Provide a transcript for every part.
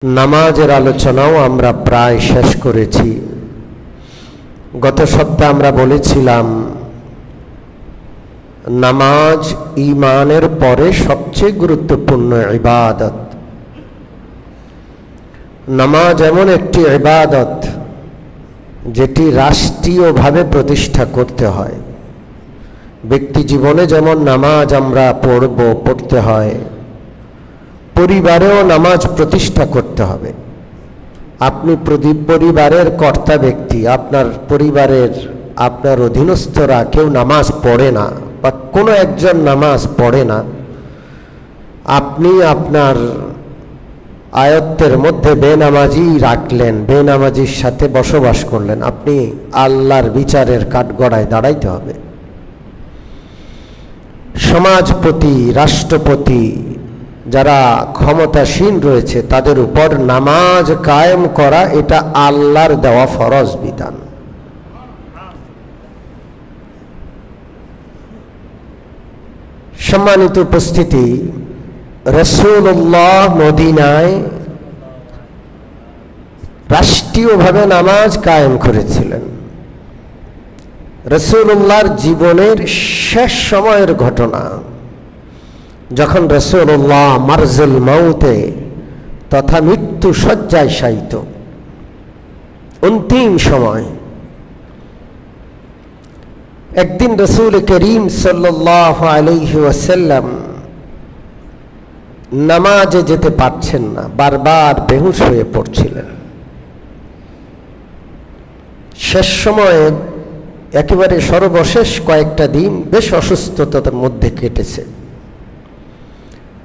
নামাজের আলোচনাও আমরা প্রায় শেষ করেছি। গত সপ্তাহে আমরা বলেছিলাম নামাজ ঈমানের পরে সবচেয়ে গুরুত্বপূর্ণ ইবাদত। নামাজ এমন একটি ইবাদত যেটি রাষ্ট্রীয়ভাবে প্রতিষ্ঠা করতে হয়। ব্যক্তি জীবনে যেমন নামাজ আমরা পড়তে হয়, পরিবারেও নামাজ প্রতিষ্ঠা করতে হবে। আপনি পরিবারের কর্তা ব্যক্তি, আপনার পরিবারের আপনার অধীনস্থরা কেউ নামাজ পড়ে না বা কোনো একজন নামাজ পড়ে না, আপনি আপনার আয়ত্তের মধ্যে বেনামাজি রাখলেন, বেনামাজির সাথে বসবাস করলেন, আপনি আল্লাহর বিচারের কাঠগড়ায় দাঁড়াইতে হবে। সমাজপতি, রাষ্ট্রপতি যারা ক্ষমতাসীন রয়েছে তাদের উপর নামাজ কায়েম করা এটা আল্লাহর দেওয়া ফরজ বিধান। সম্মানিত উপস্থিতি, রাসূলুল্লাহ মদিনায় রাষ্ট্রীয়ভাবে নামাজ কায়েম করেছিলেন। রাসূলুল্লাহর জীবনের শেষ সময়ের ঘটনা, যখন রাসূলুল্লাহ মারজুল মউতে তথা মৃত্যু শয্যায় শায়িত, অন্তিম সময়। একদিন রাসূল করিম সাল্লাল্লাহু আলাইহি ওয়াসাল্লাম নামাজে যেতে পারছেন না, বারবার বেহুশ হয়ে পড়ছিলেন। শেষ সময়ে একেবারে সর্বশেষ কয়েকটা দিন বেশ অসুস্থতার মধ্যে কেটেছে।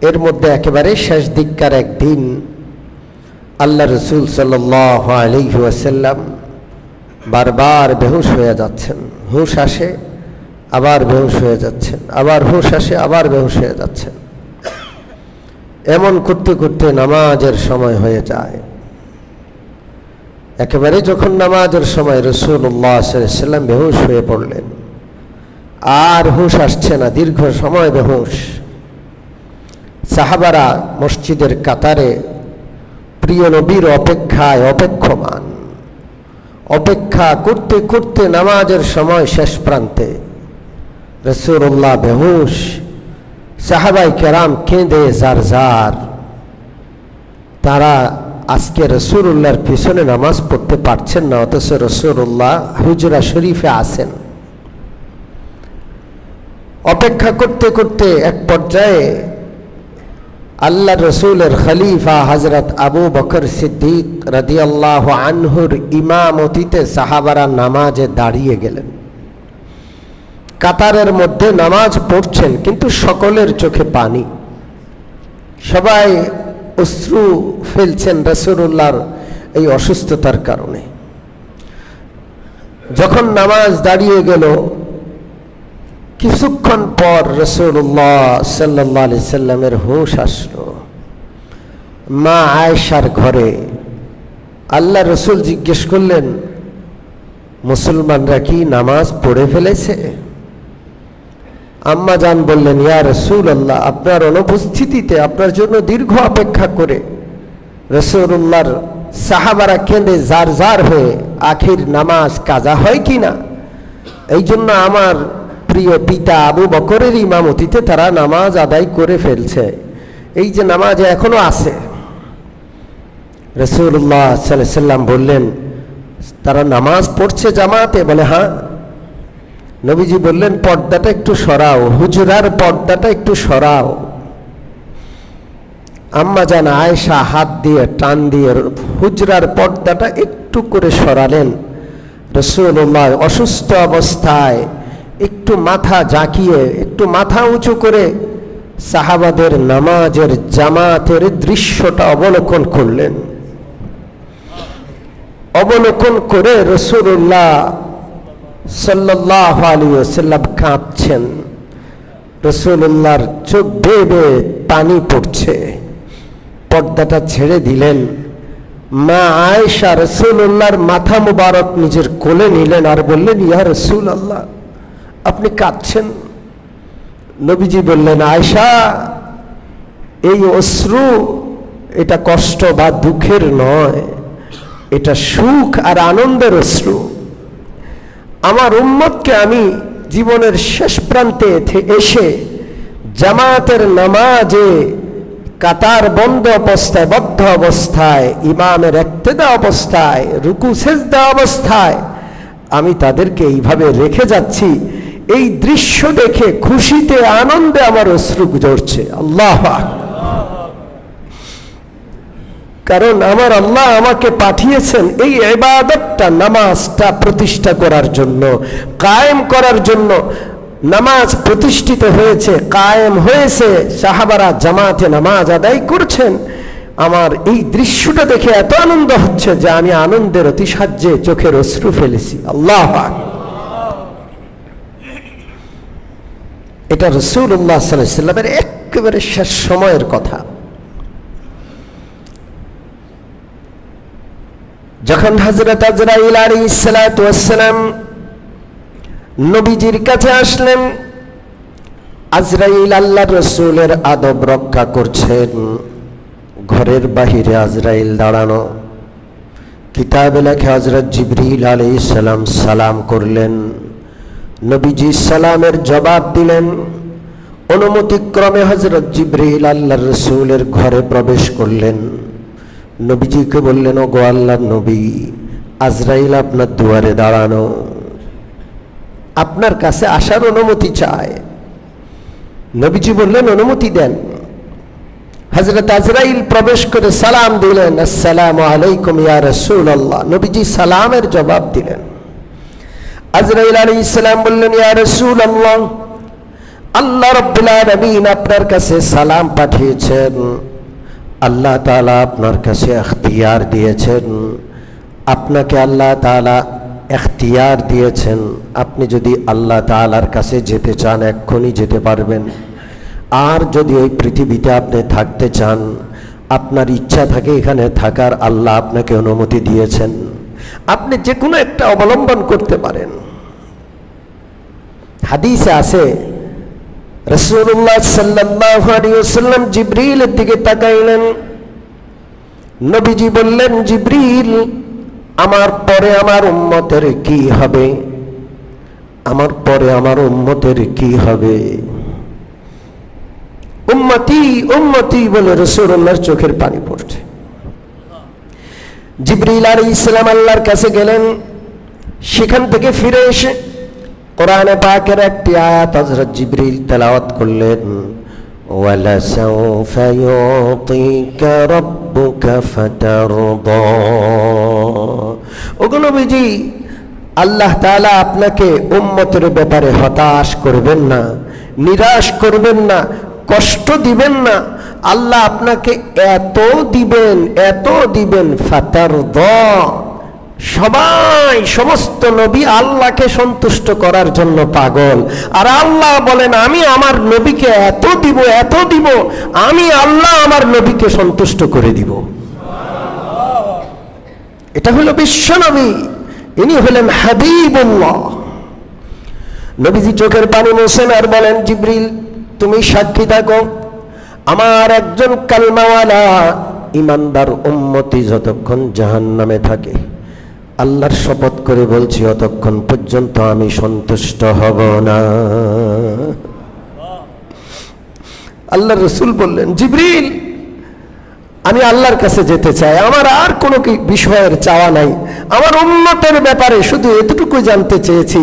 এর মধ্যে একেবারে শেষ দিককার একদিন আল্লাহ রসুল সাল্লাল্লাহু আলাইহি ওয়াসাল্লাম বারবার বেহুশ হয়ে যাচ্ছেন। হুঁশ আসে আবার বেহুশ হয়ে যাচ্ছেন, আবার হুঁশ আসে আবার বেহুশ হয়ে যাচ্ছেন। এমন করতে করতে নামাজের সময় হয়ে যায়। একেবারে যখন নামাজের সময় রাসূলুল্লাহ সাল্লাল্লাহু আলাইহি ওয়াসাল্লাম বেহুশ হয়ে পড়লেন, আর হুঁশ আসছে না, দীর্ঘ সময় বেহুশ। সাহাবারা মসজিদের কাতারে প্রিয় নবীর অপেক্ষায় অপেক্ষমান, অপেক্ষা করতে করতে নামাজের সময় শেষ প্রান্তে রাসূলুল্লাহ বেহুশ, সাহাবায়ে কেরাম কেঁদে জারজার। তারা আজকে রাসূলুল্লাহর পিছনে নামাজ পড়তে পারছেন না, অথচ রাসূলুল্লাহ হুজরা শরীফে আছেন। অপেক্ষা করতে করতে এক পর্যায়ে আল্লাহ রসুলের খলিফা হযরত আবু বকর সিদ্দিক রাদিয়াল্লাহু আনহুর ইমামতিতে সাহাবারা নামাজে দাঁড়িয়ে গেলেন। কাতারের মধ্যে নামাজ পড়ছেন, কিন্তু সকলের চোখে পানি, সবাই অশ্রু ফেলছেন রাসূলুল্লাহর এই অসুস্থতার কারণে। যখন নামাজ দাঁড়িয়ে গেল, কিছুক্ষণ পর রাসূলুল্লাহ সাল্লাল্লাহু আলাইহি সাল্লামের হুঁশ আসলো। মা আয়েশার ঘরে আল্লাহ রসুল জিজ্ঞেস করলেন, মুসলমানরা কি নামাজ পড়ে ফেলেছে? আম্মা জান বললেন, ইয়া রাসূলুল্লাহ, আপনার অনুপস্থিতিতে আপনার জন্য দীর্ঘ অপেক্ষা করে রাসূলুল্লাহর সাহাবারা কেঁদে জার জার হয়ে আখির নামাজ কাজা হয় কিনা, এই জন্য আমার প্রিয় পিতা আবু বকরের ইমামতিতে তারা নামাজ আদায় করে ফেলছে, এই যে নামাজ এখনো আছে। রাসূলুল্লাহ সাল্লাল্লাহু আলাইহি সাল্লাম বললেন, তারা নামাজ পড়ছে জামাতে? বলে হ্যাঁ। নবীজি বললেন, পর্দাটা একটু সরাও, হুজরার পর্দাটা একটু সরাও। আম্মা জান আয়েশা হাত দিয়ে টান দিয়ে হুজরার পর্দাটা একটু করে সরালেন। রাসূলুল্লাহ অসুস্থ অবস্থায় একটু মাথা ঝাঁকিয়ে, একটু মাথা উঁচু করে সাহাবাদের নামাজের জামাতের দৃশ্যটা অবলোকন করলেন। অবলোকন করে রাসূলুল্লাহ সাল্লাল্লাহু আলাইহি ওয়াসাল্লাম কাঁদছেন। রাসূলুল্লাহর চোখ বেয়ে বেয়ে পানি পড়ছে। পর্দাটা ছেড়ে দিলেন। মা আয়েশা রাসূলুল্লাহর মাথা মুবারক নিজের কোলে নিলেন আর বললেন, ইয়া রাসূলুল্লাহ, আপনি কাঁদছেন? নবীজি বললেন, আয়েশা, এই অশ্রু এটা কষ্ট বা দুঃখের নয়, এটা সুখ আর আনন্দের অশ্রু। আমার উম্মতকে আমি জীবনের শেষ প্রান্তে এসে জামাতের নামাজে কাতার বন্ধ অবস্থায়, বদ্ধ অবস্থায়, ইমামের ইক্তেদা অবস্থায়, রুকু সেজদা অবস্থায় আমি তাদেরকে এইভাবে রেখে যাচ্ছি, এই দৃশ্য দেখে খুশিতে আনন্দে আমার অশ্রু ঝরছে। আল্লাহ আকবার। কারণ আমার আল্লাহ আমাকে পাঠিয়েছেন এই ইবাদতটা, নামাজটা প্রতিষ্ঠা করার জন্য, কায়েম করার জন্য। নামাজ প্রতিষ্ঠিত হয়েছে, কায়েম হয়েছে, সাহাবারা জামাতে নামাজ আদায় করছেন। আমার এই দৃশ্যটা দেখে এত আনন্দ হচ্ছে যে আমি আনন্দের অতিসাহ্যে চোখের অশ্রু ফেলেছি। আল্লাহ আকবার। এটা রাসূলুল্লাহ সাল্লাল্লাহু আলাইহি ওয়াসাল্লামের একেবারে শেষ সময়ের কথা। যখন হযরত আজরাইল আলাইহিস সালাতু ওয়াস সালাম নবীজির কাছে আসলেন, আজরাইল আল্লাহর রাসূলের আদব রক্ষা করছেন। ঘরের বাহিরে আজরাইল দাঁড়ানো। কিতাবে লেখা হযরত জিবরিল আলাইহিস সালাম সালাম করলেন, নবীজি সালামের জবাব দিলেন। অনুমতিক্রমে হযরত জিবরিল আল্লাহর রাসূলের ঘরে প্রবেশ করলেন। নবীজিকে বললেন, ওগো আল্লাহর নবী, আজরাইল আপনার দুয়ারে দাঁড়ানো, আপনার কাছে আসার অনুমতি চায়। নবীজি বললেন, অনুমতি দেন। হযরত আজরাইল প্রবেশ করে সালাম দিলেন, আসসালামু আলাইকুম ইয়া রাসূলুল্লাহ। নবীজি সালামের জবাব দিলেন। আজরাইল আলাইহিস সালাম বললেন, ইয়া রাসূলুল্লাহ, আল্লাহ রাব্বুল আলামিন আপনার কাছে সালাম পাঠিয়েছেন। আল্লাহ তাআলা আপনার কাছে ইখতিয়ার দিয়েছেন। আপনাকে আল্লাহ তাআলা ইখতিয়ার দিয়েছেন। আপনি যদি আল্লাহ তাআলার কাছে যেতে চান এক্ষুনি যেতে পারবেন। আর যদি এই পৃথিবীতে আপনি থাকতে চান, আপনার ইচ্ছা থাকে এখানে থাকার, আল্লাহ আপনাকে অনুমতি দিয়েছেন। আপনি যে কোনো একটা অবলম্বন করতে পারেন। হাদিসে আছে, রাসূলুল্লাহ সাল্লাল্লাহু আলাইহি ওয়াসাল্লাম জিবরিলের দিকে তাকাইলেন। নবীজি বললেন, জিবরিল, আমার পরে আমার উম্মতের কি হবে? আমার পরে আমার উম্মতের কি হবে? উম্মতি উম্মতি বলে রাসূলুল্লাহর চোখের পানি পড়ছে। জিবরিল আলাইহিস সালাম আল্লাহর কাছে গেলেন। সেখান থেকে ফিরে এসে কোরআনে পাকের একটি আয়াত হযরত জিবরিল তেলাওয়াত করলেন, ওয়ালা সাউফা ইউতিকা রাব্বুকা ফাতারদা। ওগো নবীজি, আল্লাহ তাআলা আপনাকে উম্মতের ব্যাপারে হতাশ করবেন না, নিরাশ করবেন না, কষ্ট দিবেন না। আল্লাহ আপনাকে এত দিবেন, এত দিবেন, ফাতারদা। সবাই, সমস্ত নবী আল্লাহকে সন্তুষ্ট করার জন্য পাগল। আর আল্লাহ বলেন, আমি আমার নবীকে এত দিব, এত দিব, আমি আল্লাহ আমার নবীকে সন্তুষ্ট করে দিব। এটা হলো বিশ্ব নবী, ইনি হলেন হাবিবুল্লাহ। নবীজি চোখের পানি মোছেন আর বলেন, জিবরিল, তুমি সাক্ষী থাকো, আমার একজন কালমাওয়ালা ইমানদার উম্মতি যতক্ষণ জাহান্নামে থাকে, আল্লাহর শপথ করে বলছি, অতক্ষণ পর্যন্ত আমি সন্তুষ্ট হব না। আল্লাহর রাসূল বললেন, জিবরিল, আমি আল্লাহর কাছে যেতে চাই, আমার আর কোনো বিষয়ের চাওয়া নাই, আমার উম্মতের ব্যাপারে শুধু এতটুকু জানতে চেয়েছি,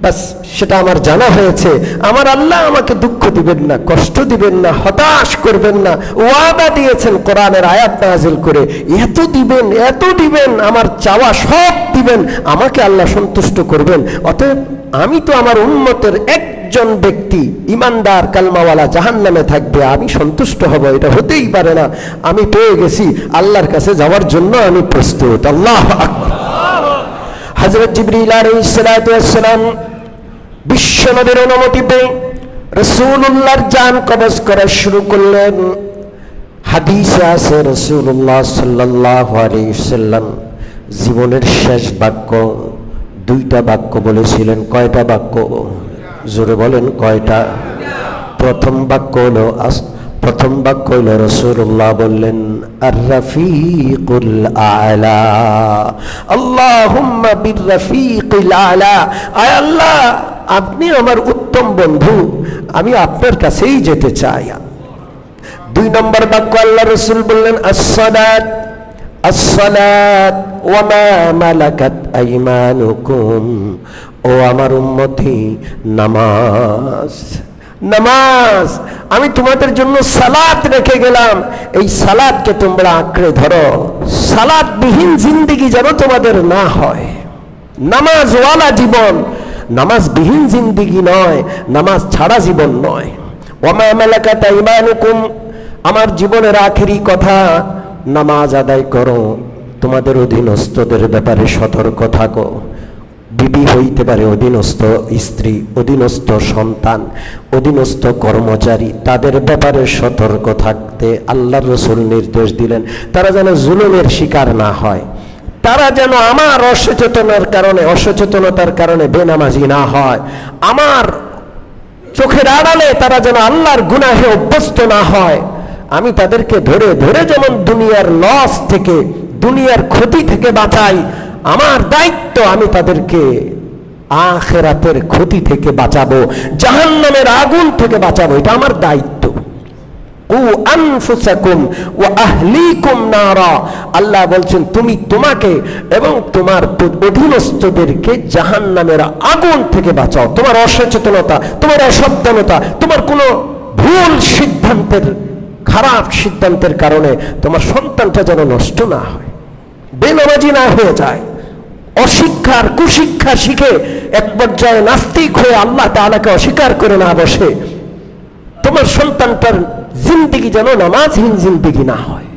বাস সেটা আমার জানা হয়েছে। আমার আল্লাহ আমাকে দুঃখ দিবেন না, কষ্ট দিবেন না, হতাশ করবেন না। ওয়াদা দিয়েছেন কোরআনের আয়াত নাযিল করে, এত দিবেন, এত দিবেন, আমার চাওয়া সব দিবেন, আমাকে আল্লাহ সন্তুষ্ট করবেন। অতএব আমি তো আমার উম্মতের একজন ব্যক্তি ইমানদার কালমাওয়ালা জাহান্নামে থাকবে, আমি সন্তুষ্ট হব, এটা হতেই পারে না। আমি পেয়ে গেছি, আল্লাহর কাছে যাওয়ার জন্য আমি প্রস্তুত। আল্লাহু আকবার। হযরত জিবরিল আলাইহিস সালাতু ওয়াস সালাম বিশ্বনবীর অনুমতি পেয়ে রাসূলুল্লাহর জান কবজ করা শুরু করলেন। হাদিসে আছে, রাসূলুল্লাহ সাল্লাল্লাহু আলাইহি ওয়াসাল্লাম জীবনের শেষ বাক্য দুইটা বাক্য বলেছিলেন। কয়টা বাক্য? জোরে বলেন, কয়টা? প্রথম বাক্য হলো প্রথম বাক্য হইল রাসূলুল্লাহ বললেন আর রাফিকুল আলা, আল্লাহুম্মা বির রাফিকুল আলা, আয় আল্লাহ আপনি আমার উত্তম বন্ধু, আমি আপনার কাছেই যেতে চাই। দুই নম্বর বাক্য আল্লাহ রাসূল বললেন as-সালাত, as-সালাত ওয়া মা মালাকাত আইমানুকুম, ও আমার উম্মতি নামাজ, নামাজ আমি তোমাদের জন্য সালাত রেখে গেলাম, এই সালাতকে তোমরা আঁকড়ে ধরো, সালাত বিহীন জিন্দেগি যেন তোমাদের না হয়। নামাজওয়ালা জীবন, নামাজ বিহীন জিন্দেগি নয়, নামাজ ছাড়া জীবন নয়। ওয়া মা মালাকাত আইমানুকুম, আমার জীবনের আখেরি কথা, নামাজ আদায় করো, তোমাদের অধীনস্থদের ব্যাপারে সতর্ক থাকো। বিবি হইতে পারে অধীনস্থ স্ত্রী, অধীনস্থ সন্তান, অধীনস্থ কর্মচারী, তাদের ব্যাপারে সতর্ক থাকতে আল্লাহর রাসূল নির্দেশ দিলেন। তারা যেন জুলুমের শিকার না হয়, তারা যেন আমার অসচেতনতার কারণে বেনামাজি না হয়, আমার চোখের আড়ালে তারা যেন আল্লাহর গুনাহে অভ্যস্ত না হয়। আমি তাদেরকে ধরে ধরে যেমন দুনিয়ার লস থেকে, দুনিয়ার ক্ষতি থেকে বাঁচাই, আমার দায়িত্ব আমি তাদেরকে আখিরাতের ক্ষতি থেকে বাঁচাবো, জাহান্নামের আগুন থেকে বাঁচাবো, এটা আমার দায়িত্ব। ও আনফুসাকুম ওয়া আহলিকুম নারা, আল্লাহ বলছেন তুমি তোমাকে এবং তোমার অধীনস্থদেরকে জাহান্নামের আগুন থেকে বাঁচাও। তোমার অসচেতনতা, তোমার অসাবধানতা, তোমার কোনো ভুল সিদ্ধান্তের, খারাপ সিদ্ধান্তের কারণে তোমার সন্তানটা যেন নষ্ট না হয়, বেনামাজি না হয়ে যায়, অশিক্ষার কুশিক্ষা শিখে এক পর্যায়ে নাস্তিক হয়ে আল্লাহ তাআলাকে অস্বীকার করে না বসে। তোমার সন্তানটার জিন্দেগি যেন নামাজহীন জিন্দেগি না হয়।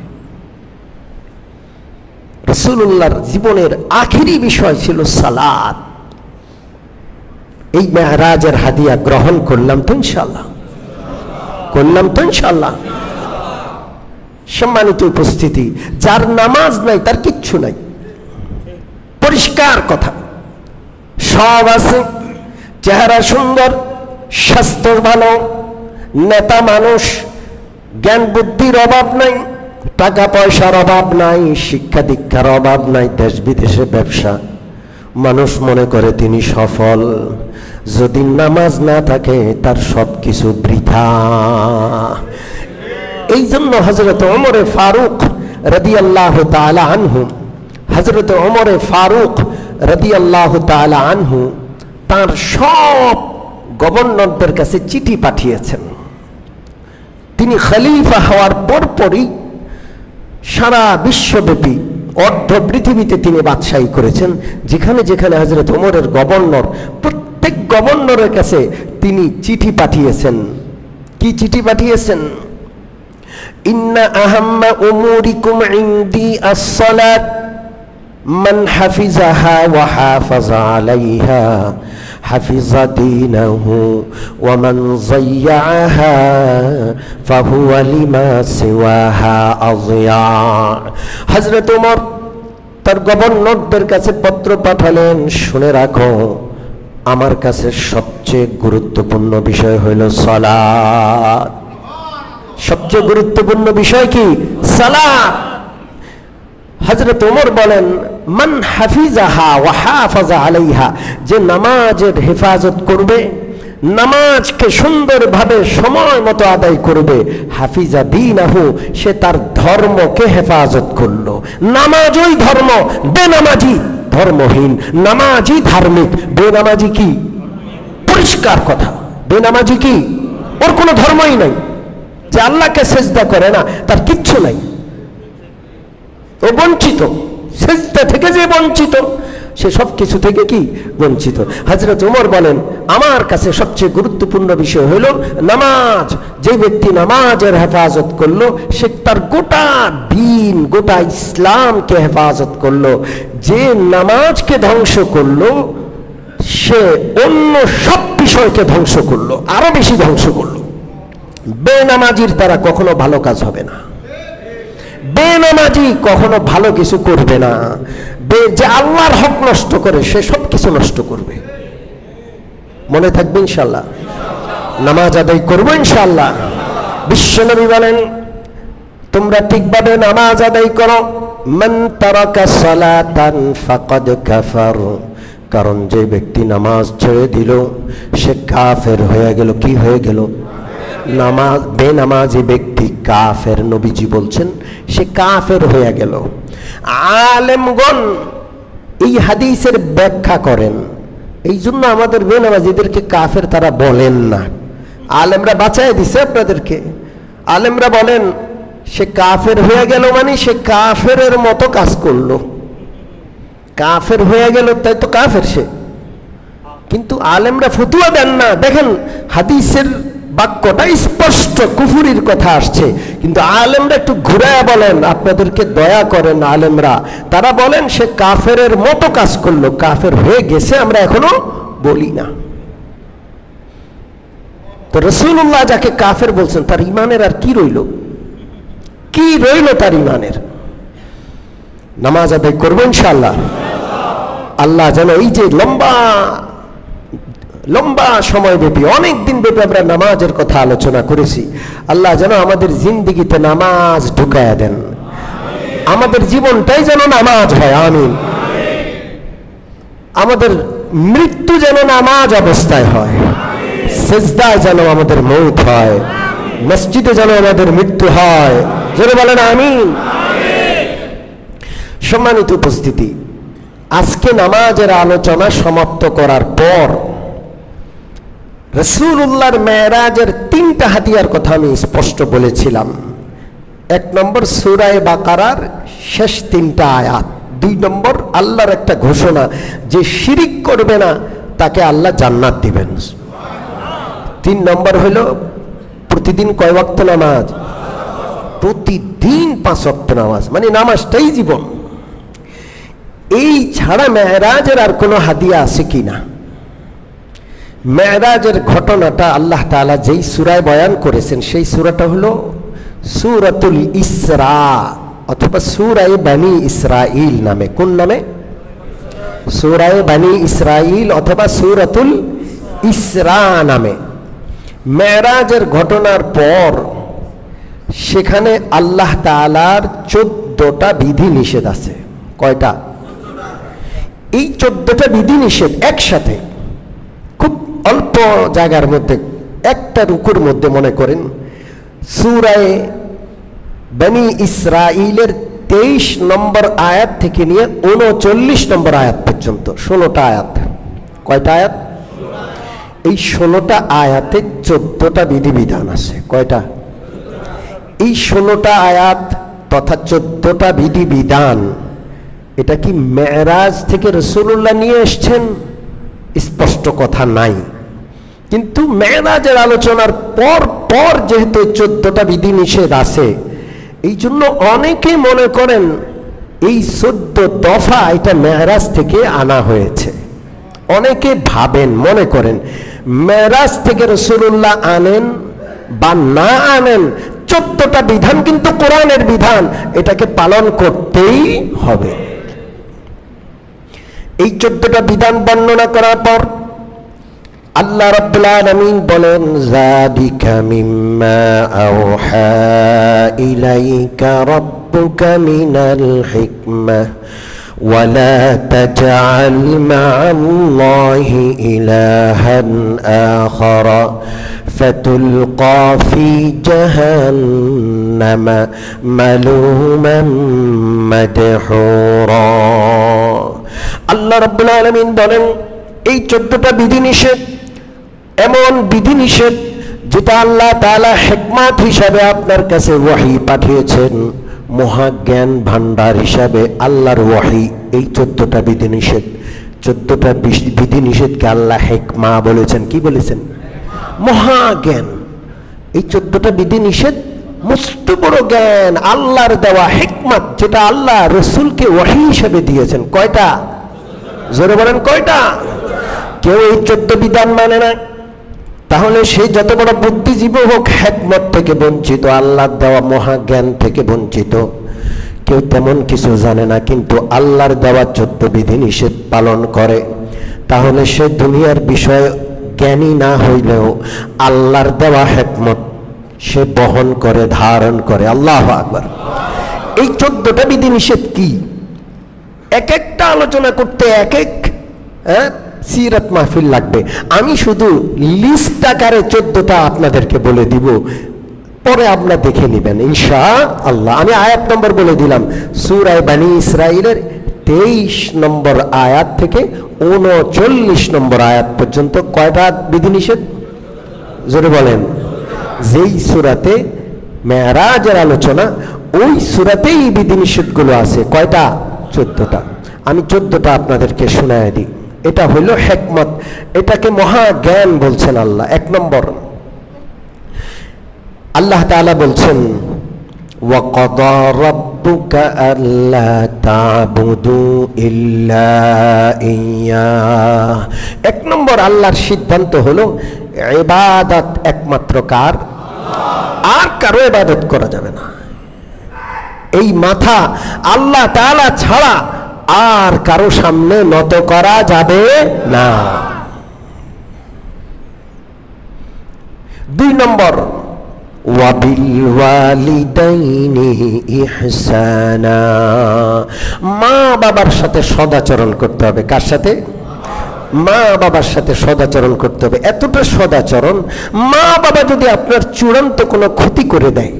রাসূলুল্লাহর জীবনের আখেরি বিষয় ছিল সালাত। এই মেরাজের হাদিয়া গ্রহণ করলাম তো ইনশাআল্লাহ, করলাম তো ইনশাআল্লাহ। সম্মানিত উপস্থিতি, যার নামাজ নাই তার কিচ্ছু নাই, পরিষ্কার কথা। সব আছে, চেহারা সুন্দর, স্বাস্থ্য ভালো, নেতা মানুষ, জ্ঞান বুদ্ধির অভাব নাই, টাকা পয়সার অভাব নাই, শিক্ষা দীক্ষার অভাব নাই, দেশ বিদেশে ব্যবসা, মানুষ মনে করে তিনি সফল। যদি নামাজ না থাকে তার সব কিছু বৃথা। এই জন্য হযরত ওমরে ফারুক রাদিয়াল্লাহু তাআলা আনহু, হযরত ওমরে ফারুক রাদিয়াল্লাহু তাআলা আনহু তার সব গভর্নরদের কাছে চিঠি পাঠিয়েছেন। তিনি খলিফা হওয়ার পরপরই সারা বিশ্বব্যাপী অর্ধ পৃথিবীতে তিনি বাদশাহী করেছেন। যেখানে যেখানে হযরত ওমরের গভর্নর, প্রত্যেক গভর্নরের কাছে তিনি চিঠি পাঠিয়েছেন। কি চিঠি পাঠিয়েছেন? ইন্না আহাম্মা উমুরিকুম ইনদি আস-সালাত মান হাফিজাহা ওয়া হাফাযা আলাইহা হাফিযা দীনাহু ওয়া মান যায়্যাহা ফাহুয়া লিমা সিওয়াহা আযিয়া। হযরত ওমর তার গভর্নরদের কাছে পত্র পাঠালেন, শুনে রাখো আমার কাছে সবচেয়ে গুরুত্বপূর্ণ বিষয় হইল সালাত। সবচেয়ে গুরুত্বপূর্ণ বিষয় কি? সালাত। হযরত ওমর বলেন, মান হাফিজাহা ওয়া হাফাযা আলাইহা, যে নামাজের হেফাজত করবে, নামাজকে সুন্দরভাবে সময় মতো আদায় করবে, হাফিজা দীনাহু, সে তার ধর্মকে হেফাজত করলো। নামাজই ধর্ম, বেনামাজি ধর্মহীন, নামাজি ধার্মিক, বেনামাজি কি? পরিষ্কার কথা, বেনামাজি কি? ওর কোনো ধর্মই নাই। যে আল্লাহকে সেজদা করে না তার কিচ্ছু নাই, ও বঞ্চিত। সেজদা থেকে যে বঞ্চিত, সে সব কিছু থেকে কি বঞ্চিত। হযরত ওমর বলেন, আমার কাছে সবচেয়ে গুরুত্বপূর্ণ বিষয় হলো নামাজ। যে ব্যক্তি নামাজের হেফাজত করলো, সে তার গোটা দ্বীন, গোটা ইসলামকে হেফাজত করলো। যে নামাজকে ধ্বংস করলো, সে অন্য সব বিষয়কে ধ্বংস করলো, আরো বেশি ধ্বংস করলো। বেনামাজির দ্বারা কখনো ভালো কাজ হবে না, বেনামাজি কখনো ভালো কিছু করবে না। যে আল্লাহর হক নষ্ট করে, সে সব কিছু নষ্ট করবে। মনে থাকবে ইনশাআল্লাহ, নামাজ আদায় করবো ইনশাআল্লাহ, বিশ্বনবী বলেন তোমরা ঠিকভাবে নামাজ আদায় করো, মান তারাকা সালাতান ফাকাদ কাফার, কারণ যে ব্যক্তি নামাজ ছেড়ে দিল সে কাফের হয়ে গেল। কি হয়ে গেল? নামাজ বেনামাজি ব্যক্তি কাফের, নবীজি বলছেন সে কাফের হয়ে গেল। আলেমগণ এই হাদিসের ব্যাখ্যা করেন, এই জন্য আমাদের বেনামাজিদেরকে কাফের তারা বলেন না। আলেমরা বাঁচায় দিছে আপনাদেরকে। আলেমরা বলেন সে কাফের হয়ে গেল মানে সে কাফেরের মতো কাজ করলো, কাফের হয়ে গেল তাই তো কাফের সে। কিন্তু আলেমরা ফতুয়া দেন না। দেখেন হাদিসের বাক্যটা স্পষ্ট কুফুরির কথা আসছে, কিন্তু আলেমরা একটু ঘুরায়া বলেন, আপনাদেরকে দয়া করেন আলেমরা, তারা বলেন সে কাফেরের মতো কাজ করলো, কাফের হয়ে গেছে আমরা এখনো বলি না। তো রাসূলুল্লাহ যাকে কাফের বলছেন তার ইমানের আর কি রইল? কি রইল তার ইমানের? নামাজ আদায় করবো ইনশাআল্লাহ। আল্লাহ যেন এই যে লম্বা সময় ব্যাপী, অনেক দিন ব্যাপী আমরা নামাজের কথা আলোচনা করেছি, আল্লাহ যেন আমাদের জিন্দিগিতে নামাজ ঢুকায়া দেন, আমাদের জীবনটাই যেন নামাজ হয়। আমিন। আমাদের মৃত্যু যেন নামাজ অবস্থায় হয়, সিজদায় যেন আমাদের মৌত হয়, মসজিদে যেন আমাদের মৃত্যু হয়। জোরে বলেন আমিন। সম্মানিত উপস্থিতি, আজকে নামাজের আলোচনা সমাপ্ত করার পর রাসূলুল্লাহর মেরাজের 3টা হাদিয়ার কথা আমি স্পষ্ট বলেছিলাম। 1 নম্বর সূরা বাকারার শেষ 3টা আয়াত, 2 নম্বর আল্লাহর একটা ঘোষণা যে শিরিক করবে না তাকে আল্লাহ জান্নাত দিবেন, 3 নম্বর হলো প্রতিদিন কয় ওয়াক্ত নামাজ? প্রতিদিন 5 ওয়াক্ত নামাজ, মানে নামাজটাই জীবন। এই ছাড়া মেরাজের আর কোনো হাদিয়া আছে কিনা? মেরাজের ঘটনাটা আল্লাহ তাআলা যেই সূরায় বয়ান করেছেন সেই সূরাটা হলো সূরাতুল ইসরা অথবা সূরা বনি ইসরাইল নামে। কোন নামে? সূরা বনি ইসরাইল অথবা সূরাতুল ইসরা নামে। মেরাজের ঘটনার পর সেখানে আল্লাহ তাআলার 14টা বিধি নিষেধ আছে। কয়টা? এই 14টা বিধি নিষেধ একসাথে খুব অল্প জায়গার মধ্যে একটা রুকুর মধ্যে, মনে করেন সূরা বনি ইসরাইলের 23 নম্বর আয়াত থেকে নিয়ে 39 নম্বর আয়াত পর্যন্ত 16টা আয়াত। কয়টা আয়াত? এই 16টা আয়াতে 14টা বিধিবিধান আছে। কয়টা? এই 16টা আয়াত তথা 14টা বিধিবিধান এটা কি মেরাজ থেকে রাসূলুল্লাহ নিয়ে এসেছেন? স্পষ্ট কথা নাই, কিন্তু মেরাজের আলোচনার পর যেহেতু 14টা বিধি নিষেধ আছে, এই জন্য অনেকে মনে করেন এই 14 দফা এটা মেরাজ থেকে আনা হয়েছে। অনেকে ভাবেন, মনে করেন মেরাজ থেকে রাসূলুল্লাহ আনেন বা না আনেন, 14টা বিধান কিন্তু কোরআনের বিধান, এটাকে পালন করতেই হবে। এই 14টা বিধান বর্ণনা করার পর আল্লাহ রাব্বুল আলামিন বলেন, যালিকা মিম্মা আওহা ইলাইকা রাব্বুকা মিনাল হিকমাহ ওয়ালা তাজআল মা'আল্লাহি ইলাহান আখারা ফাতুলকা ফি জাহান্নামা মালুমান মাদহুরা। আল্লাহ রাব্বুল আলামিন বলেন এই 14টা বিধিনিষেধ এমন বিধিনিষেধ যেটা আল্লাহ তাআলা হিকমত হিসাবে আপনার কাছে ওহী পাঠিয়েছেন, মহাজ্ঞান ভান্ডার হিসাবে আল্লাহর ওহী। এই 14টা বিধিনিষেধ, 14টা বিধিনিষেধকে আল্লাহ হিকমা বলেছেন। কি বলেছেন? মহাজ্ঞান। এই 14টা বিধিনিষেধ মস্ত বড় জ্ঞান, আল্লাহর দেওয়া হিকমত, যেটা আল্লাহ রাসূলকে ওহী হিসাবে দিয়েছেন। কয়টা? জোরে বলেন কয়টা? কেউ এই 14 বিধান মানে না, তাহলে সে যত বড় বুদ্ধিজীবী হোক হিকমত থেকে বঞ্চিত, আল্লাহর দেওয়া মহাজ্ঞান থেকে বঞ্চিত। কেউ তেমন কিছু জানে না, কিন্তু আল্লাহর দেওয়া 14 বিধিনিষেধ পালন করে, তাহলে সে দুনিয়ার বিষয়ে জ্ঞানী না হইলেও আল্লাহর দেওয়া হিকমত সে বহন করে, ধারণ করে। আল্লাহু আকবার। এই 14টা বিধিনিষেধ কি? এক একটা আলোচনা করতে এক এক সিরাত মাহফিল লাগবে। আমি শুধু লিস্ট আকারে 14টা আপনাদেরকে বলে দিব, পরে আপনারা দেখে নেবেন ইনশাআল্লাহ। আমি আয়াত নম্বর বলে দিলাম, সূরা বনী ইসরাঈলের 23 নম্বর আয়াত থেকে 39 নম্বর আয়াত পর্যন্ত কয়টা বিধিনিষেধ? জোরে বলেন। যেই সূরাতে মেরাজের আলোচনা, ওই সূরাতেই এই বিধিনিষেধগুলো আছে। কয়টা? 14টা। আমি 14টা আপনাদেরকে শোনায় দিই। এটা হলো হিকমত, এটাকে মহা জ্ঞান বলছেন আল্লাহ। 1 নম্বর, আল্লাহ তাআলা বলছেন ওয়াকাদা রাব্বুকা আল্লা তা'বুদু ইল্লা ইয়্যাহ। 1 নম্বর আল্লাহর সিদ্ধান্ত হলো ইবাদত একমাত্র কার? আর কারো ইবাদত করা যাবে না। এই মাথা আল্লাহ তাআলা ছাড়া আর কারো সামনে নত করা যাবে না। 2 নম্বর, ওয়াবিল ওয়ালিদাইনি ইহসানা। মা বাবার সাথে সদাচরণ করতে হবে। কার সাথে? মা বাবার সাথে সদাচরণ করতে হবে। এতটা সদাচরণ, মা বাবা যদি আপনার চূড়ান্ত কোনো ক্ষতি করে দেয়,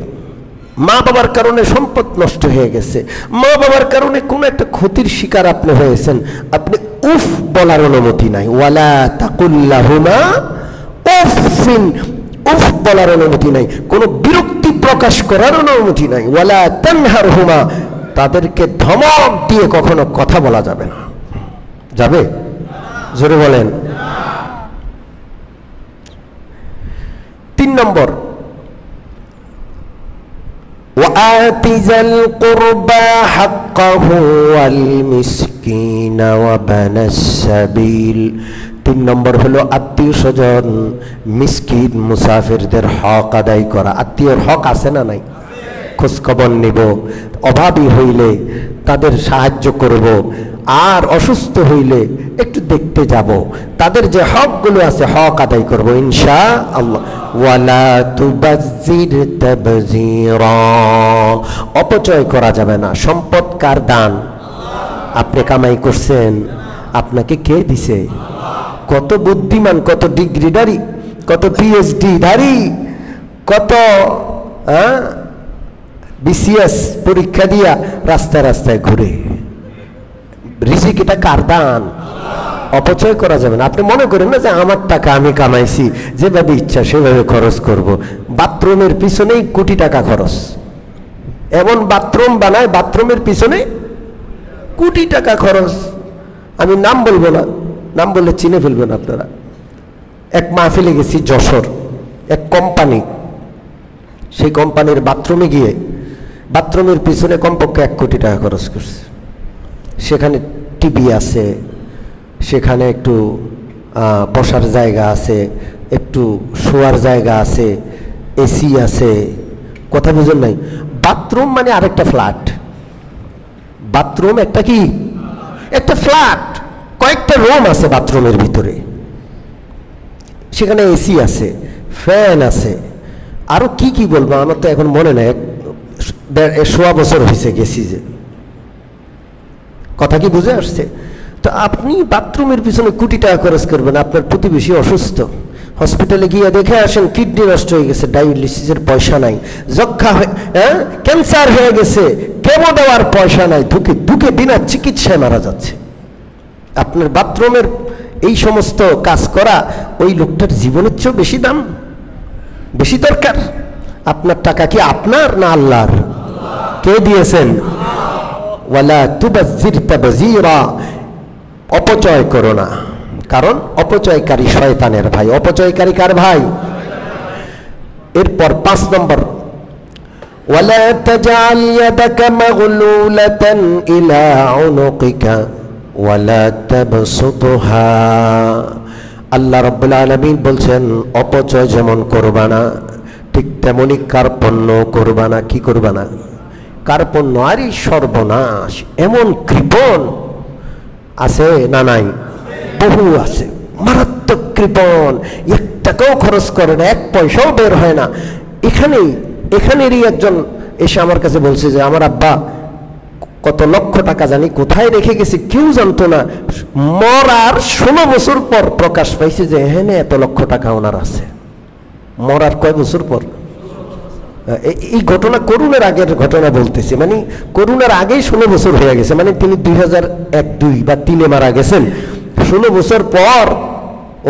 মা বাবার কারণে সম্পদ নষ্ট হয়ে গেছে, মা বাবার কারণে কোনো একটা ক্ষতির শিকার আপনি হয়েছেন, আপনি উফ বলার অনুমতি নাই। ওয়ালা তাকুল্লাহুমা উফিন, উফ বলার অনুমতি নাই, কোনো বিরক্তি প্রকাশ করার অনুমতি নাই। ওয়ালা তানহারহুমা, তাদেরকে ধমক দিয়ে কখনো কথা বলা যাবে না। যাবে? জোরে বলেন। 3 নম্বর, ওয়াতি যাল কুরবা হাক্কাহু ওয়াল মিসকিনা ওয়া বানাস সাবিল। 3 নম্বর হলো আত্মীয় স্বজন, মিসকিন, মুসাফিরদের হক আদায় করা। আত্মীয়র হক আছে না নাই? খোঁজ খবর নিব, অভাবী হইলে তাদের সাহায্য করব, আর অসুস্থ হইলে একটু দেখতে যাব। তাদের যে হকগুলো আছে হক আদায় করব ইনশাআল্লাহ। ওয়ালা তুবাজ্জির তাবযীরা, অপচয় করা যাবে না। সম্পদ কার দান? আপনি কামাই করছেন, আপনাকে কে দিছে? কত বুদ্ধিমান, কত ডিগ্রিধারী, কত পিএইচডি ধারী, কত বিসিএস পরীক্ষা দিয়া রাস্তায় রাস্তায় ঘুরে। রিজিক এটা কার দান? অপচয় করা যাবে না। আপনি মনে করেন না যে আমার টাকা আমি কামাইছি, যেভাবে ইচ্ছা সেভাবে খরচ করব। বাথরুমের পিছনেই কোটি টাকা খরচ। এমন বাথরুম বানায়, বাথরুমের পিছনে কোটি টাকা খরচ। আমি নাম বলবো না, নাম বললে চিনে ফেলবেন আপনারা। এক মাহফিলে গেছি যশোর, এক কোম্পানি, সেই কোম্পানির বাথরুমে গিয়ে বাথরুমের পিছনে কমপক্ষে 1 কোটি টাকা খরচ করছে। সেখানে টিভি আছে, সেখানে একটু বসার জায়গা আছে, একটু শোয়ার জায়গা আছে, এসি আছে। কথা বুঝেন নাই? বাথরুম মানে আরেকটা ফ্ল্যাট। বাথরুম একটা কি? একটা ফ্ল্যাট। কয়েকটা রুম আছে বাথরুমের ভিতরে, সেখানে এসি আছে, ফ্যান আছে, আরো কি কি বলবো আমার তো এখন মনে নেই। 1.5 বছর হয়েছে গেছি। যে কথা কি বুঝে আসছে? তো আপনি বাথরুমের পিছনে কোটি টাকা খরচ করবেন, আপনার প্রতিবেশী অসুস্থ, হসপিটালে গিয়ে দেখে আসেন কিডনি নষ্ট হয়ে গেছে, ডায়ালিসিসের পয়সা নাই, যক্ষা ক্যান্সার হয়ে গেছে, কেমো দেওয়ার পয়সা নাই, ধুকে ধুকে বিনা চিকিৎসায় মারা যাচ্ছে। আপনার বাথরুমের এই সমস্ত কাজ করা ওই লোকটার জীবনের চেয়েও বেশি দাম, বেশি দরকার। আপনার টাকা কি আপনার না আল্লাহর? কে দিয়েছেন? ওয়ালা তুবাজ্জির তাবযীরা, অপচয় করো না, কারণ অপচয়কারী শয়তানের ভাই। অপচয়কারী কার ভাই? এরপর 5 নম্বর, ওয়ালা তাজআল ইয়াদাকা মাগলুলাতান ইলা উনুকিকা ওয়ালা তাবসুতহা। আল্লাহ রাব্বুল আলামিন বলছেন অপচয় যেমন করবা না, ঠিক তেমনি কার্পণ্য করবা না। কি করবা না? কার্পণ্য। আরে সর্বনাশ! এমন কৃপণ আছে না নাই? বহু আছে, মারাত্মক কৃপণ। 1 টাকাও খরচ করে না, 1 পয়সাও বের হয় না। এখানেরই একজন এসে আমার কাছে বলছে যে আমার আব্বা কত লক্ষ টাকা জানি কোথায় রেখে গেছে, কেউ জানতো না। মরার 16 বছর পর প্রকাশ পাইছে যে এখানে এত লক্ষ টাকা ওনার আছে। মরার কয় বছর পর? এই ঘটনা করুণার আগের ঘটনা বলতেছি, মানে করুণার আগেই 16 বছর হয়ে গেছে, মানে তিনি 2001-2 বা 3-এ মারা গেছেন। 16 বছর পর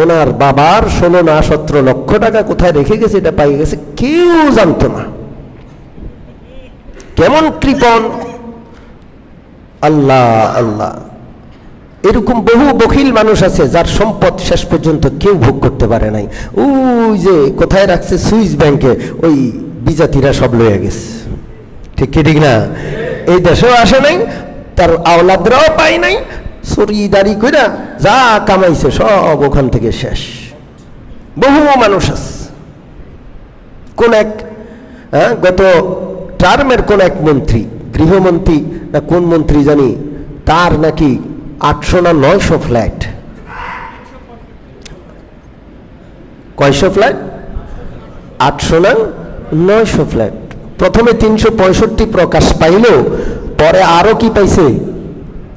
ওনার বাবার 16 না 17 লক্ষ টাকা কোথায় রেখে গেছে এটা পাই গেছে, কেউ জানতো না। কেমন কৃপণ! আল্লাহ আল্লাহ। এরকম বহু বখিল মানুষ আছে যার সম্পদ শেষ পর্যন্ত কেউ ভোগ করতে পারে নাই। ওই যে কোথায় রাখছে সুইস ব্যাংকে, ওই বিজাতিরা সব লয়ে গেছে। ঠিক কি ঠিক না? এই দেশেও আসে নাই, তার আওলাদরাও পাই নাই, চুরিদারি কইরা যা কামাইছে সব ওখান থেকে শেষ। বহু মানুষ আছে। কোন এক গত টার্মের কোন এক মন্ত্রী, গৃহমন্ত্রী না কোন মন্ত্রী জানি, তার নাকি 800 না 900 ফ্ল্যাট। কয়শো ফ্ল্যাট? 800 না 900 ফ্ল্যাট। প্রথমে 365 প্রকাশ পাইল, পরে আরো কি পাইছে?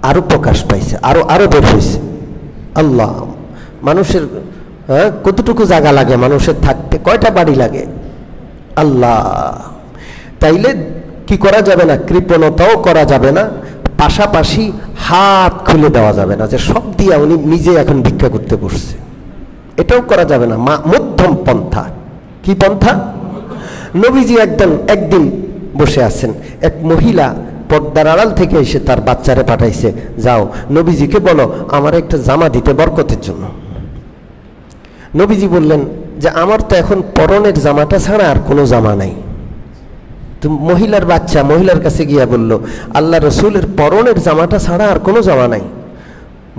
আরো প্রকাশ পাইছে, আরো বের হয়েছে। আল্লাহ! মানুষের কতটুকু জায়গা লাগে মানুষের থাকতে, কয়টা বাড়ি লাগে? আল্লাহ! তাইলে কি করা যাবে না? কৃপণতাও করা যাবে না, পাশাপাশি হাত খুলে দেওয়া যাবে না যে সব দিয়া উনি নিজে এখন ভিক্ষা করতে বসছে, এটাও করা যাবে না। মধ্যম পন্থা। কি পন্থা? নবীজি একদিন বসে আছেন, এক মহিলা পর্দার আড়াল থেকে এসে তার বাচ্চারে পাঠাইছে, যাও নবীজিকে বলো আমার একটা জামা দিতে বরকতের জন্য। নবীজি বললেন যে আমার তো এখন পরনের জামাটা ছাড়া আর কোনো জামা নাই। তো মহিলার বাচ্চা মহিলার কাছে গিয়া বলল, আল্লাহ রসুলের পরনের জামাটা ছাড়া আর কোনো জামা নাই।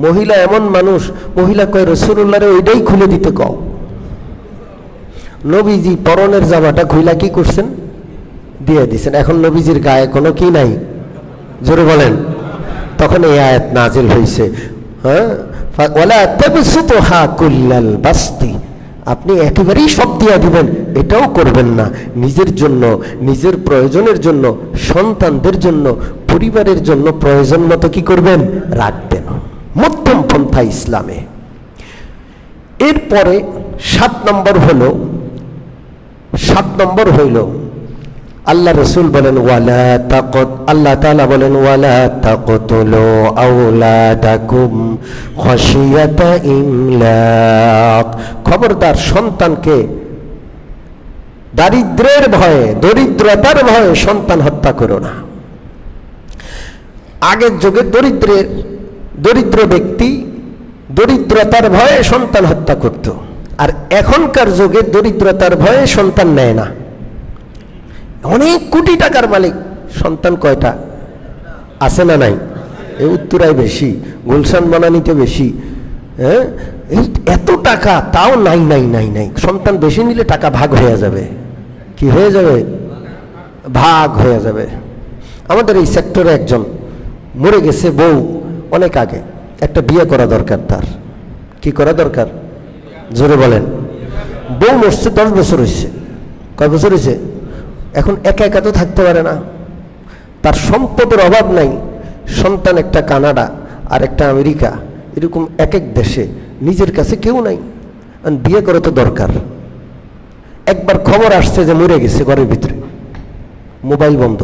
মহিলা এমন মানুষ, মহিলা কয় রসুল্লাহরে ওইটাই খুলে দিতে কও। নবীজি পরনের জামাটা খুইলা কি করছেন? দিয়ে দিছেন। এখন নবীজির গায়ে কোনো কি নাই, জোরে বলেন। তখন এই আয়াত নাজিল হয়েছে, ওয়ালা তাবসুতুহা কুল্লাল বাসতি, আপনি একেবারেই সব দিয়া দিবেন এটাও করবেন না। নিজের জন্য, নিজের প্রয়োজনের জন্য, সন্তানদের জন্য, পরিবারের জন্য প্রয়োজন মতো কি করবেন? রাখবেন। মধ্যম পন্থা ইসলামে। এরপরে 7 নম্বর হইল আল্লাহ রসুল বলেন আল্লাহ তাআলা বলেন ওয়ালা তাকতুলু আওলাদাকুম খাশিয়াতা ইমলাক, খবরদার সন্তানকে দারিদ্র্যের ভয়ে, দরিদ্রতার ভয়ে সন্তান হত্যা করো না। আগের যুগে দরিদ্র ব্যক্তি দরিদ্রতার ভয়ে সন্তান হত্যা করত, আর এখনকার যুগে দরিদ্রতার ভয়ে সন্তান নেয় না। অনেক কোটি টাকার মালিক, সন্তান কয়টা আছে না নাই? এই উত্তরায় বেশি, গুলশান বনানীতে বেশি। এত টাকা তাও নাই। সন্তান বেশি নিলে টাকা ভাগ হয়ে যাবে। কি হয়ে যাবে? ভাগ হয়ে যাবে। আমাদের এই সেক্টরে একজন মরে গেছে, বউ অনেক আগে, একটা বিয়ে করা দরকার। তার কি করা দরকার? জোরে বলেন। বউ মরছে 10 বছর হয়েছে। কয় বছর হয়েছে? এখন একা একা তো থাকতে পারে না, তার সম্পদের অভাব নাই। সন্তান একটা কানাডা আর একটা আমেরিকা, এরকম এক এক দেশে, নিজের কাছে কেউ নাই। বিয়ে করে তো দরকার। একবার খবর আসছে যে মরে গেছে, ঘরের ভিতরে মোবাইল বন্ধ,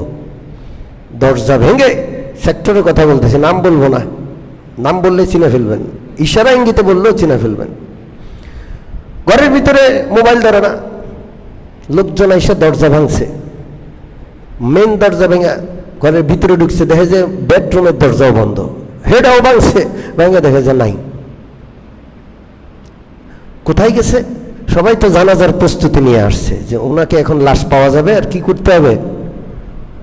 দরজা ভেঙে, সেক্টরের কথা বলতেছে, নাম বলবো না, নাম বললে চিনে ফেলবেন, ইশারা ইঙ্গিতে বললেও চিনে ফেলবেন। ঘরের ভিতরে মোবাইল ধরে না, লোকজন এসে দরজা ভাঙছে, মেন দরজা ভেঙে ঘরের ভিতরে ঢুকছে, দেখে যে বেডরুমের দরজাও বন্ধ, হেডাও ভাঙছে, ভেঙে দেখে যে নাই। কোথায় গেছে? সবাই তো জানাজার প্রস্তুতি নিয়ে আসছে যে ওনাকে এখন লাশ পাওয়া যাবে, আর কি করতে হবে,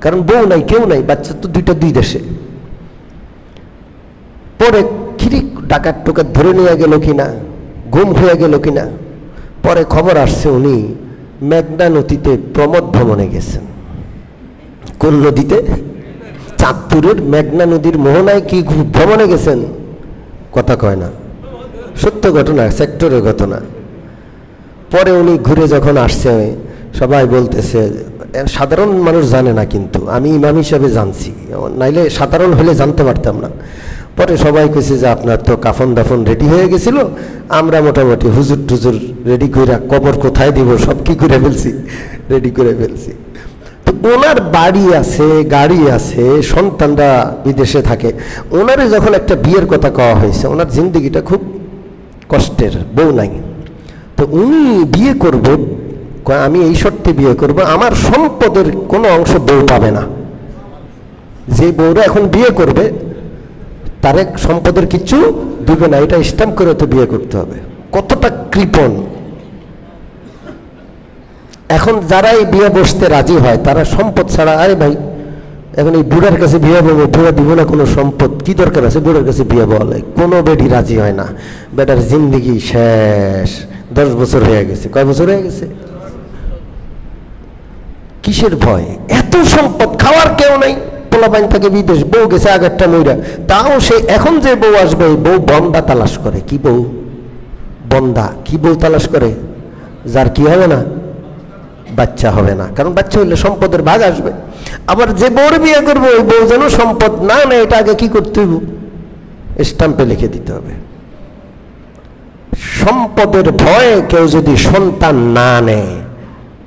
কারণ বউ নাই, কেউ নাই, বাচ্চা তো 2 দেশে। পরে খিরি ডাকাত টোকাত ধরে নিয়ে গেল কিনা, গুম হয়ে গেল কিনা, পরে খবর আসছে উনি মেঘনা নদীতে প্রমোদ ভ্রমণে গেছেন। কোন নদীতে? চাঁদপুরের মেঘনা নদীর মোহনায় কি ভ্রমণে গেছেন? কথা কয় না, সত্য ঘটনা, সেক্টরের ঘটনা। পরে উনি ঘুরে যখন আসছে, সবাই বলতেছে, সাধারণ মানুষ জানে না, কিন্তু আমি ইমাম হিসাবে জানছি, নাইলে সাধারণ হলে জানতে পারতাম না। পরে সবাই কইছে যে আপনার তো কাফন দাফন রেডি হয়ে গেছিল, আমরা মোটামুটি হুজুর টুজুর রেডি করে, কবর কোথায় দিব সব কি করে ফেলছি, রেডি করে ফেলছি। তো ওনার বাড়ি আছে, গাড়ি আছে, সন্তানরা বিদেশে থাকে। ওনারে যখন একটা বিয়ের কথা কওয়া হয়েছে, ওনার জিন্দগিটা খুব কষ্টের, বউ নাই। তো উনি বিয়ে করবে, আমি এই শর্তে বিয়ে করব, আমার সম্পদের কোনো অংশ বউ পাবে না। যে বউরা এখন বিয়ে করবে তার সম্পদের কিছু দিবে না, এটা স্ট্যাম্প করে তো বিয়ে করতে হবে। কতটা কৃপণ! এখন যারা এই বিয়ে বসতে রাজি হয় তারা সম্পদ ছাড়া, আরে ভাই এখন এই বুড়ার কাছে বিয়ে বলবো, বুড়া দিব না কোনো সম্পদ, কি দরকার আছে বুড়ার কাছে বিয়ে বলে? কোনো বেডি রাজি হয় না। বেটার জিন্দগি শেষ, 10 বছর হয়ে গেছে। কয় বছর হয়ে গেছে? কিসের ভয়? এত সম্পদ, খাওয়ার কেউ নাই, পোলাপাইন থাকে বিদেশ, বউ গেছে আগেরটা মইরা, তাও সে এখন যে বউ আসবে বউ বন্দা তালাশ করে। কি বউ? বন্দা। কি বউ তালাশ করে? যার কি হবে না, বাচ্চা হবে না, কারণ বাচ্চা হইলে সম্পদের ভাগ আসবে। আবার যে বউর বিয়ে করবো ওই বউ যেন সম্পদ না নেয়, এটা আগে কি করতে হবে? স্ট্যাম্পে লিখে দিতে হবে। সম্পদের ভয়ে কেউ যদি সন্তান না নেয়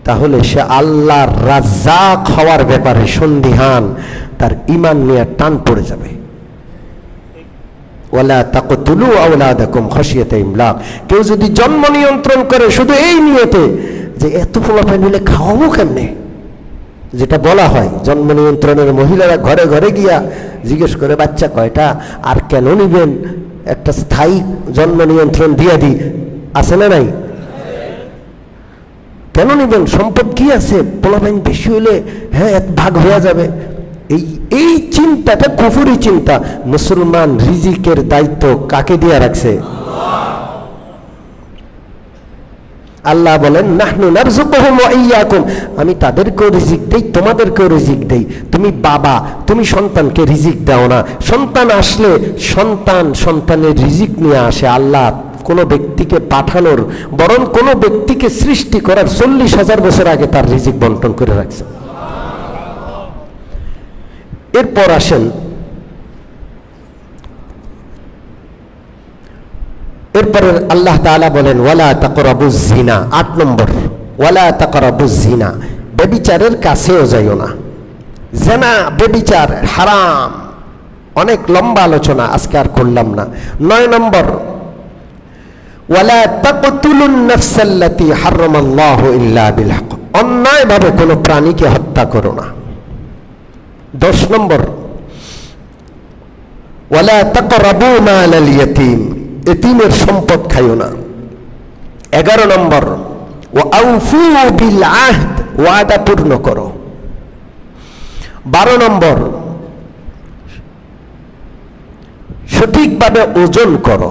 তাহলে সে আল্লাহর রাজ্জাক হওয়ার ব্যাপারে সন্দিহান, তার ঈমান নিয়ে টান পড়ে যাবে। ওয়ালা তাকতুলু আওলাদাকুম খাশিয়াতা ইমলাক। কেউ যদি জন্ম নিয়ন্ত্রণ করে শুধু এই নিয়তে যে এত পোলাপাই নিলে খাওয়াবো কেমনে, যেটা বলা হয় জন্ম নিয়ন্ত্রণের মহিলারা ঘরে ঘরে গিয়া জিজ্ঞেস করে বাচ্চা কয়টা, আর কেন নিবেন, একটা স্থায়ী জন্ম নিয়ন্ত্রণ দিয়া দিই, আছে না নাই? কেন নিবেন, সম্পদ কি আছে, পোলাপাইন বেশি হইলে হ্যাঁ ভাগ হয়ে যাবে। এই চিন্তাটা কুফরি চিন্তা। মুসলমান রিজিকের দায়িত্ব কাকে দিয়ে রাখছে? আল্লাহ বলেন নাহনু নারযুকুহুম ওয়া ইয়্যাকুম, আমি তাদেরকেও রিজিক দেই, তোমাদেরকেও রিজিক দেই। তুমি বাবা, তুমি সন্তানকে রিজিক দাও না। সন্তান আসলে সন্তানের রিজিক নিয়ে আসে। আল্লাহ কোনো ব্যক্তিকে পাঠানোর, বরং কোনো ব্যক্তিকে সৃষ্টি করার 40,000 বছর আগে তার রিজিক বন্টন করে রাখছে। এরপর আসেন, এরপরে আল্লাহ তাআলা বলেন ওয়ালা তাকরাবুজ জিনা। 8 নম্বর, ওয়ালা তাকরাবুজ জিনা, ব্যভিচারের কাছেও যাইও না। জিনা, ব্যভিচার হারাম, অনেক লম্বা আলোচনা, আজকে আর করলাম না। 9 নম্বর, ওয়ালা তাকতুলুন নাফসাল্লাতী হারামাল্লাহু ইল্লা বিল হক, অন্যায়ভাবে কোনো প্রাণীকে হত্যা করো না। 10 নম্বর, ওয়ালা তাকরাবু মালাল ইয়াতীম, এতিমের সম্পদ খাইও না। 11 নম্বর, ওয়া আউফু বিল আহদ, ওয়াদা পূর্ণ করো। 12 নম্বর, সঠিকভাবে ওজন করো।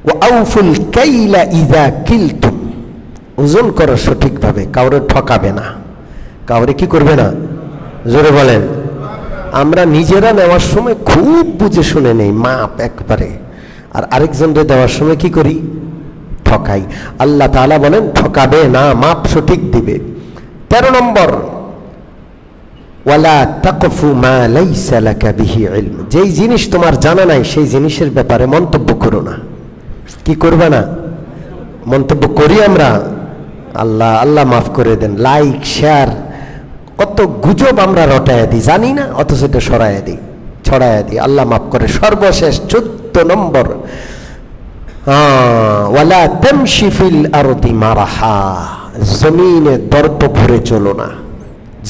ওয়া আউফুল কাইলা ইযা কিলতুম, ওজন করো সঠিকভাবে, কাউরে ঠকাবে না, কাউরে কি করবে না, জোরে বলেন। আমরা নিজেরা নেওয়ার সময় খুব বুঝে শুনে নেই, মাপ একবারে, আর আরেকজনকে দেওয়ার সময় কি করি, ঠকাই। আল্লাহ তাআলা বলেন ঠকাবে না, মাপ সঠিক দিবে। 13 নম্বর, ওয়ালা তাকফু মা লাইসা লাকা বিহি ইলম, যেই জিনিস তোমার জানা নাই সেই জিনিসের ব্যাপারে মন্তব্য করো না। কি করবে না? মন্তব্য করি আমরা, আল্লাহ মাফ করে দেন। লাইক শেয়ার, কত গুজব আমরা রটায় দিই, জানি না, অথচ এটা ছড়ায় দিই, আল্লাহ মাফ করে। সর্বশেষ 14 নম্বর, ওয়ালা তামশি ফিল আরদি মারাহা, জমিনে দর্প ভরে চলো না।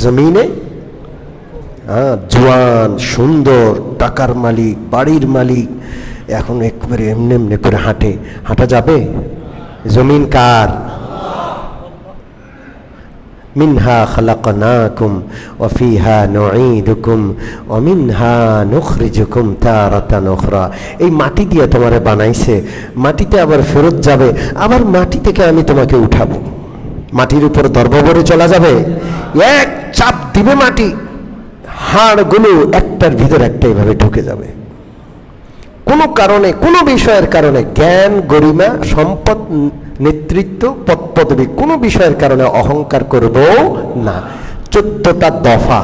জমিনে জওয়ান সুন্দর টাকার মালিক, বাড়ির মালিক, এখন একবারে এমনি এমনি করে হাঁটা যাবে? জমিন কার? মিনহা খালাকনাকুম ওয়া ফিহা নুঈদুকুম ওয়া মিনহা নুখরিজুকুম তারাতান উখরা, এই মাটি দিয়ে তোমারে বানাইছে, মাটিতে আবার ফেরত যাবে, আবার মাটি থেকে আমি তোমাকে উঠাবো। মাটির উপর দর্প ভরে চলা যাবে? এক চাপ দিবে মাটি, হাড়গুলো একটার ভিতর একটা এইভাবে ঢুকে যাবে। কোনো কারণে, কোনো বিষয়ের কারণে জ্ঞান, গরিমা, সম্পদ নেতৃত্ব, পদ পদবী, কোনো বিষয়ের কারণে অহংকার করব না। 14টা দফা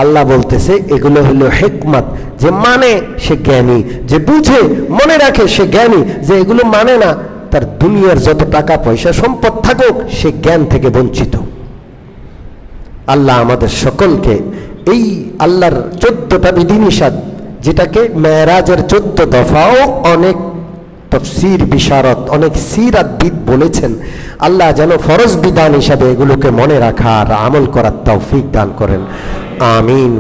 আল্লাহ বলতেছে এগুলো হলো হিকমত। যে মানে সে জ্ঞানী, যে বুঝে মনে রাখে সে জ্ঞানী, যে এগুলো মানে না তার দুনিয়ার যত টাকা পয়সা সম্পদ থাকুক সে জ্ঞান থেকে বঞ্চিত। আল্লাহ আমাদের সকলকে এই আল্লাহর 14টা বিধিনিষেধ, যেটাকে মেরাজের 14 দফাও অনেক তাফসীর বিশারদ, অনেক সিরাতবিদ বলেছেন, আল্লাহ যেন ফরজ বিধান হিসাবে এগুলোকে মনে রাখার আমল করার তৌফিক দান করেন। আমিন।